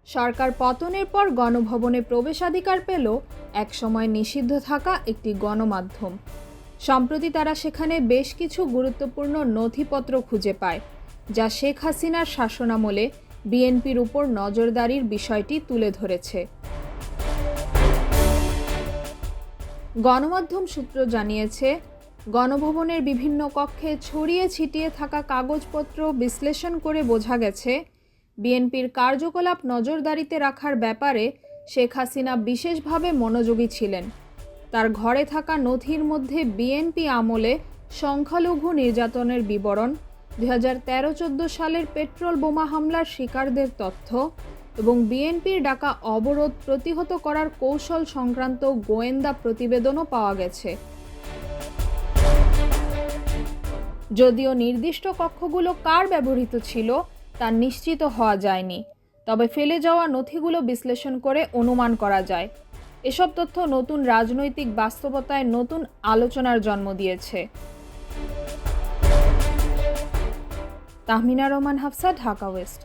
সরকার পতনের পর গণভবনে প্রবেশাধিকার পেল একসময় নিষিদ্ধ থাকা একটি গণমাধ্যম। সম্প্রতি তারা সেখানে বেশ কিছু গুরুত্বপূর্ণ নথিপত্র খুঁজে পায়, যা শেখ হাসিনার শাসনামলে বিএনপির উপর নজরদারির বিষয়টি তুলে ধরেছে। গণমাধ্যম সূত্র জানিয়েছে, গণভবনের বিভিন্ন কক্ষে ছড়িয়ে ছিটিয়ে থাকা কাগজপত্র বিশ্লেষণ করে বোঝা গেছে, বিএনপির কার্যকলাপ নজরদারিতে রাখার ব্যাপারে শেখ হাসিনা বিশেষভাবে মনোযোগী ছিলেন। তার ঘরে থাকা নথির মধ্যে বিএনপি আমলে সংখ্যালঘু নির্যাতনের বিবরণ, 2013-14 সালের পেট্রোল বোমা হামলার শিকারদের তথ্য এবং বিএনপির ডাকা অবরোধ প্রতিহত করার কৌশল সংক্রান্ত গোয়েন্দা প্রতিবেদনও পাওয়া গেছে। যদিও নির্দিষ্ট কক্ষগুলো কার ব্যবহৃত ছিল তা নিশ্চিত হওয়া যায়নি, তবে ফেলে যাওয়া নথিগুলো বিশ্লেষণ করে অনুমান করা যায়। এসব তথ্য নতুন রাজনৈতিক বাস্তবতায় নতুন আলোচনার জন্ম দিয়েছে। তাহমিনা রহমান, হাফসা, ঢাকা ওয়েস্ট।